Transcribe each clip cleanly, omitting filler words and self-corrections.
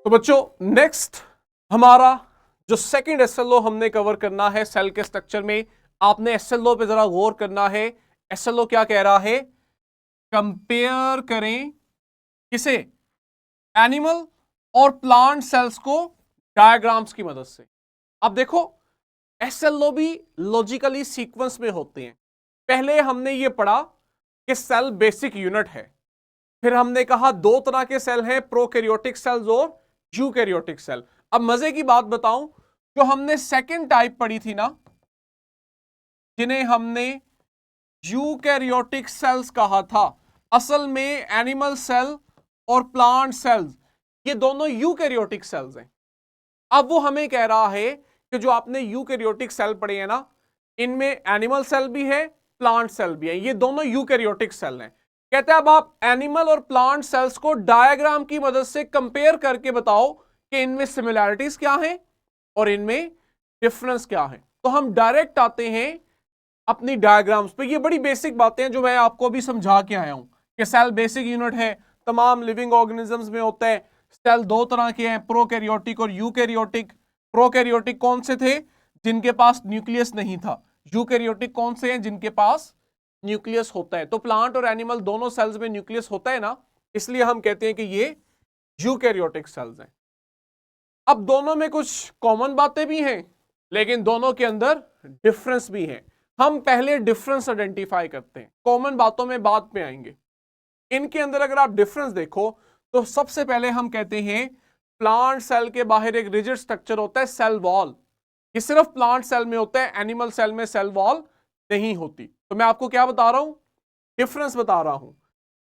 तो बच्चों नेक्स्ट हमारा जो सेकंड एसएलओ हमने कवर करना है सेल के स्ट्रक्चर में, आपने एसएलओ पे जरा गौर करना है। एसएलओ क्या कह रहा है? कंपेयर करें किसे? एनिमल और प्लांट सेल्स को डायग्राम्स की मदद से। अब देखो एसएलओ भी लॉजिकली सीक्वेंस में होते हैं। पहले हमने ये पढ़ा कि सेल बेसिक यूनिट है, फिर हमने कहा दो तरह के सेल हैं, प्रोकैरियोटिक सेल्स और यूकैरियोटिक सेल। अब मजे की बात बताऊं, जो हमने सेकंड टाइप पढ़ी थी ना, जिन्हें हमने यूकैरियोटिक सेल्स कहा था, असल में एनिमल सेल और प्लांट सेल्स ये दोनों यूकैरियोटिक सेल्स हैं। अब वो हमें कह रहा है कि जो आपने यूकैरियोटिक सेल पढ़े हैं ना, इनमें एनिमल सेल भी है, प्लांट सेल भी है, ये दोनों यूकैरियोटिक सेल हैं। कहते हैं अब आप एनिमल और प्लांट सेल्स को डायग्राम की मदद से कंपेयर करके बताओ कि इनमें सिमिलैरिटीज क्या हैं और इनमें डिफरेंस क्या है। तो हम डायरेक्ट आते हैं अपनी डायग्राम्स पे। ये बड़ी बेसिक बातें हैं जो मैं आपको अभी समझा के आया हूं कि सेल बेसिक यूनिट है, तमाम लिविंग ऑर्गेनिजम्स में होता है। सेल दो तरह के हैं, प्रोकैरियोटिक और यूकैरियोटिक। प्रोकैरियोटिक कौन से थे? जिनके पास न्यूक्लियस नहीं था। यूकैरियोटिक कौन से हैं? जिनके पास न्यूक्लियस होता है। तो प्लांट और एनिमल दोनों सेल्स में न्यूक्लियस होता है ना, इसलिए हम कहते हैं कि ये यूकैरियोटिक सेल्स हैं। अब दोनों में कुछ कॉमन बातें भी हैं, लेकिन दोनों के अंदर डिफरेंस भी है। हम पहले डिफरेंस आइडेंटिफाई करते हैं, कॉमन बातों में बाद में आएंगे। इनके अंदर अगर आप डिफरेंस देखो तो सबसे पहले हम कहते हैं प्लांट सेल के बाहर एक रिजिड स्ट्रक्चर होता है, सेल वॉल। ये सिर्फ प्लांट सेल में होता है, एनिमल सेल में सेल वॉल नहीं होती। तो मैं आपको क्या बता रहा हूं? डिफरेंस बता रहा हूं।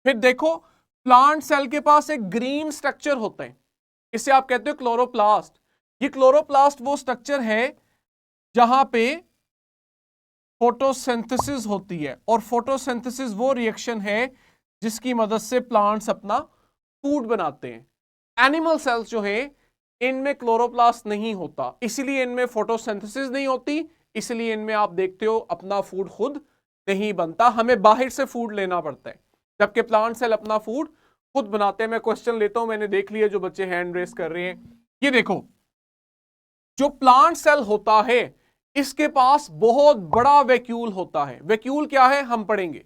फिर देखो प्लांट सेल के पास एक ग्रीन स्ट्रक्चर होता है, इसे आप कहते हो क्लोरोप्लास्ट। ये क्लोरोप्लास्ट वो स्ट्रक्चर है जहां पे फोटोसिंथेसिस होती है, और फोटोसिंथेसिस वो रिएक्शन है जिसकी मदद से प्लांट्स अपना फूड बनाते हैं। एनिमल सेल्स जो है इनमें क्लोरोप्लास्ट नहीं होता, इसलिए इनमें फोटोसिंथेसिस नहीं होती, इसलिए इनमें आप देखते हो अपना फूड खुद नहीं बनता, हमें बाहर से फूड लेना पड़ता है, जबकि प्लांट सेल अपना फूड खुद बनाते हैं। मैं क्वेश्चन लेता हूं, मैंने देख लिया जो बच्चे हैंड रेस कर रहे हैं। ये देखो जो प्लांट सेल होता है इसके पास बहुत बड़ा वैक्यूल होता है। वैक्यूल क्या है हम पढ़ेंगे।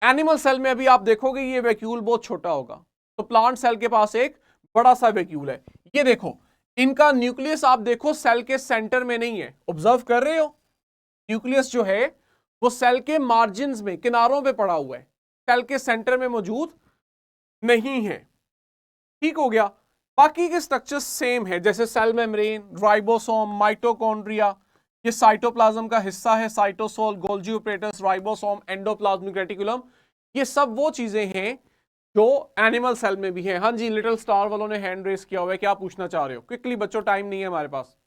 एनिमल सेल में अभी आप देखोगे ये वैक्यूल बहुत छोटा होगा, तो प्लांट सेल के पास एक बड़ा सा वैक्यूल है। ये देखो इनका न्यूक्लियस आप देखो सेल के सेंटर में नहीं है, ऑब्जर्व कर रहे हो? न्यूक्लियस जो है वो सेल के मार्जिन्स में, किनारों पे पड़ा हुआ है, सेल के सेंटर में मौजूद नहीं है। ठीक हो गया। बाकी के स्ट्रक्चर सेम है, जैसे सेल मेम्ब्रेन, राइबोसोम, माइटोकॉन्ड्रिया, ये साइटोप्लाज्म का हिस्सा है, cytosol, Golgi apparatus, ribosome, endoplasmic reticulum, ये सब वो चीजें हैं जो एनिमल सेल में भी है। हाँ जी, लिटिल स्टार वालों ने हैंड रेस किया हुआ है, क्या पूछना चाह रहे हो? क्विकली बच्चों, टाइम नहीं है हमारे पास।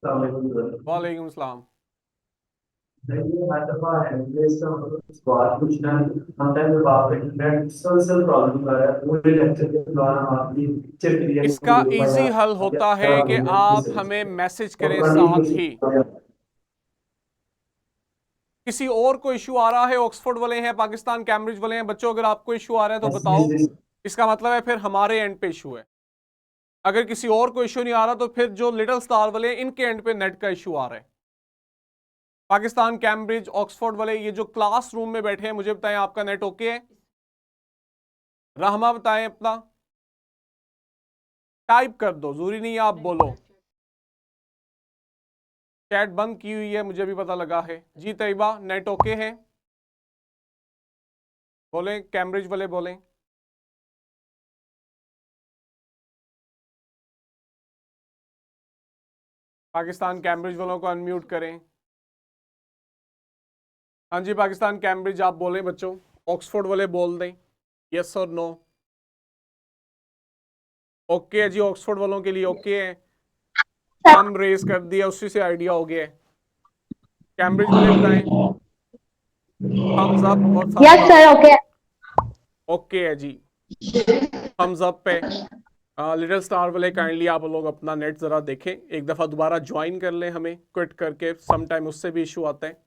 वालेकुम सलाम। इसका इजी हल होता है कि आप हमें मैसेज करें साथ ही। किसी और को इश्यू आ रहा है, ऑक्सफोर्ड वाले हैं, पाकिस्तान कैम्ब्रिज वाले हैं, बच्चों अगर आपको इश्यू आ रहा है तो बताओ, इसका मतलब है फिर हमारे एंड पे इश्यू है। अगर किसी और को इश्यू नहीं आ रहा तो फिर जो लिटिल स्टार वाले इनके एंड पे नेट का इश्यू आ रहा है। पाकिस्तान कैम्ब्रिज ऑक्सफोर्ड वाले ये जो क्लास रूम में बैठे हैं, मुझे बताएं आपका नेट ओके है? रहमा बताएं अपना, टाइप कर दो, जरूरी नहीं है आप बोलो। चैट बंद की हुई है मुझे भी पता लगा है। जी तैयबा नेट ओके है? बोलें, कैम्ब्रिज वाले बोलें। पाकिस्तान कैम्ब्रिज वालों को अनम्यूट करें। हाँ जी पाकिस्तान कैम्ब्रिज आप बोलें बच्चों, ऑक्सफोर्ड वाले बोल दें यस और नो। ओके है जी, ऑक्सफोर्ड वालों के लिए ओके है, हम रेज कर दिया, उसी से आइडिया हो गया है। कैम्ब्रिज वाले बताएं थम्स अप और thumbs yes sir down. Okay. Okay है जी, थम्स अप पे। लिटिल स्टार वाले काइंडली आप लोग अपना नेट जरा देखें, एक दफा दोबारा ज्वाइन कर लें, हमें क्विट करके सम टाइम उससे भी इशू आता है।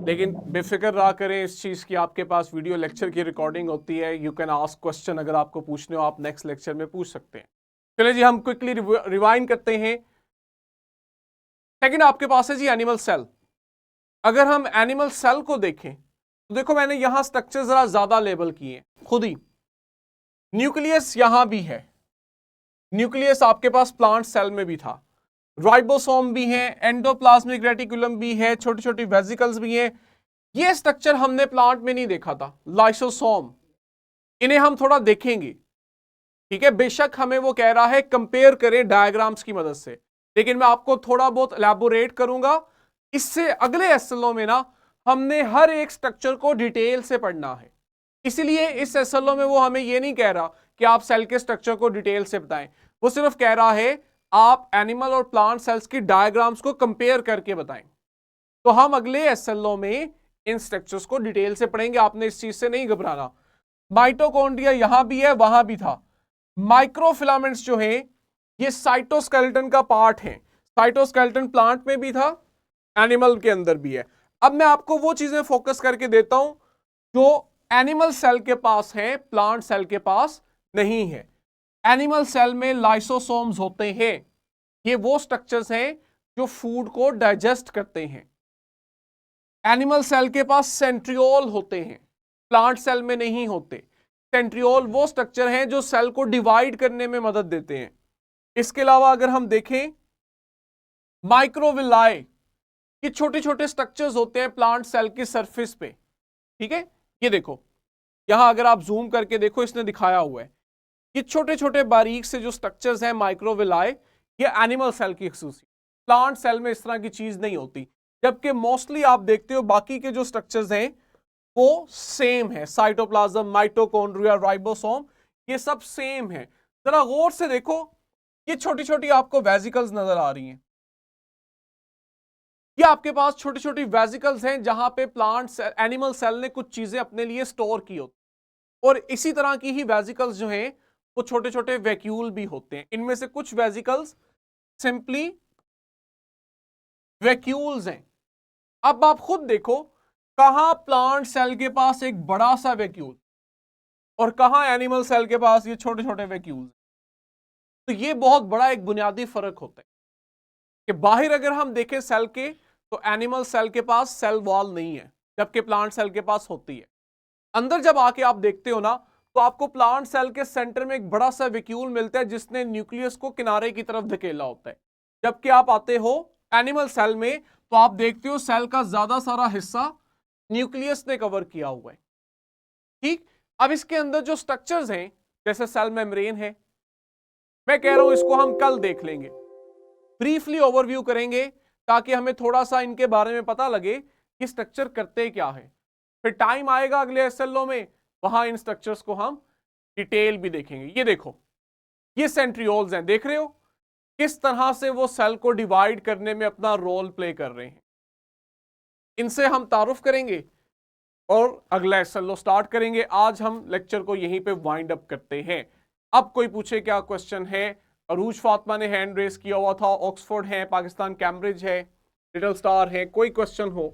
लेकिन बेफिक्र रहा करें इस चीज की, आपके पास वीडियो लेक्चर की रिकॉर्डिंग होती है, यू कैन आस्क क्वेश्चन, अगर आपको पूछने हो आप नेक्स्ट लेक्चर में पूछ सकते हैं। चलिए जी हम क्विकली रिवाइंड करते हैं। सेकंड आपके पास है जी एनिमल सेल। अगर हम एनिमल सेल को देखें तो देखो मैंने यहां स्ट्रक्चर जरा ज्यादा लेबल किए खुद ही। न्यूक्लियस यहां भी है, न्यूक्लियस आपके पास प्लांट सेल में भी था, राइबोसोम भी है, एंडोप्लाज्मिक रेटिकुलम भी है, छोटी छोटी वेसिकल्स भी हैं। ये स्ट्रक्चर हमने प्लांट में नहीं देखा था, लाइसोसोम, इन्हें हम थोड़ा देखेंगे, ठीक है। बेशक हमें वो कह रहा है कंपेयर करें डायग्राम्स की मदद से, लेकिन मैं आपको थोड़ा बहुत एलैबोरेट करूंगा। इससे अगले एसएलओ में ना हमने हर एक स्ट्रक्चर को डिटेल से पढ़ना है, इसलिए इस एसएलओ में वो हमें ये नहीं कह रहा कि आप सेल के स्ट्रक्चर को डिटेल से बताएं, वो सिर्फ कह रहा है आप एनिमल और प्लांट सेल्स की डायग्राम्स को कंपेयर करके बताएं। तो हम अगले एसएलओ में इन स्ट्रक्चर्स को डिटेल से पढ़ेंगे, आपने इस चीज से नहीं घबराना। माइटोकॉन्ड्रिया यहां भी है, वहां भी था। माइक्रोफिलामेंट्स जो है ये साइटोस्केलेटन का पार्ट है, साइटोस्केलेटन प्लांट में भी था, एनिमल के अंदर भी है। अब मैं आपको वो चीजें फोकस करके देता हूं जो एनिमल सेल के पास है, प्लांट सेल के पास नहीं है। एनिमल सेल में लाइसोसोम्स होते हैं, ये वो स्ट्रक्चर्स हैं जो फूड को डाइजेस्ट करते हैं। एनिमल सेल के पास सेंट्रियोल होते हैं, प्लांट सेल में नहीं होते। सेंट्रियोल वो स्ट्रक्चर हैं जो सेल को डिवाइड करने में मदद देते हैं। इसके अलावा अगर हम देखें माइक्रोविलाई, ये छोटे छोटे स्ट्रक्चर्स होते हैं प्लांट सेल की सरफेस पे, ठीक है। ये देखो यहां अगर आप जूम करके देखो, इसने दिखाया हुआ है ये छोटे छोटे बारीक से जो स्ट्रक्चर्स हैं माइक्रोविलाई, ये एनिमल सेल की खसूसी, प्लांट सेल में इस तरह की चीज नहीं होती। जबकि मोस्टली आप देखते हो बाकी के जो स्ट्रक्चर्स हैं वो सेम है, साइटोप्लाज्म, माइटोकॉन्ड्रिया, राइबोसोम, ये सब सेम है। जरा गौर से देखो, ये छोटी छोटी आपको वेसिकल्स नजर आ रही हैं, ये आपके पास छोटी छोटी वेसिकल्स हैं जहां पे प्लांट सेल, एनिमल सेल ने कुछ चीजें अपने लिए स्टोर की होती, और इसी तरह की ही वेसिकल्स जो हैं वो छोटे छोटे वैक्यूल भी होते हैं। इनमें से कुछ वेसिकल्स सिंपली वैक्यूल्स हैं। अब आप खुद देखो कहां प्लांट सेल के पास एक बड़ा सा वैक्यूल और कहां एनिमल सेल के पास ये छोटे छोटे वैक्यूल। तो ये बहुत बड़ा एक बुनियादी फर्क होता है कि बाहर अगर हम देखें सेल के, तो एनिमल सेल के पास सेल वॉल नहीं है, जबकि प्लांट सेल के पास होती है। अंदर जब आके आप देखते हो ना, तो आपको प्लांट सेल के सेंटर में एक बड़ा सा वैक्यूल मिलता है जिसने न्यूक्लियस को किनारे की तरफ धकेला होता है। जबकि आप आते हो एनिमल सेल में, तो आप देखते हो सेल का ज्यादा सारा हिस्सा न्यूक्लियस ने कवर किया हुआ है, ठीक। अब इसके अंदर जो स्ट्रक्चर्स हैं जैसे सेल मेम्ब्रेन है, मैं कह रहा हूं इसको हम कल देख लेंगे, ब्रीफली ओवरव्यू करेंगे ताकि हमें थोड़ा सा इनके बारे में पता लगे कि स्ट्रक्चर करते क्या है। फिर टाइम आएगा अगले एसएलओ में, वहां इन स्ट्रक्चर्स को हम डिटेल भी देखेंगे। ये देखो ये सेंट्रियोल्स हैं, देख रहे हो किस तरह से वो सेल को डिवाइड करने में अपना रोल प्ले कर रहे हैं। इनसे हम तारुफ करेंगे और अगला एसएलओ स्टार्ट करेंगे। आज हम लेक्चर को यहीं पे वाइंड अप करते हैं। अब कोई पूछे क्या क्वेश्चन है? अरूज फातिमा ने हैंड रेस किया हुआ था, ऑक्सफोर्ड है, पाकिस्तान कैम्ब्रिज है, लिटिल स्टार है, कोई क्वेश्चन हो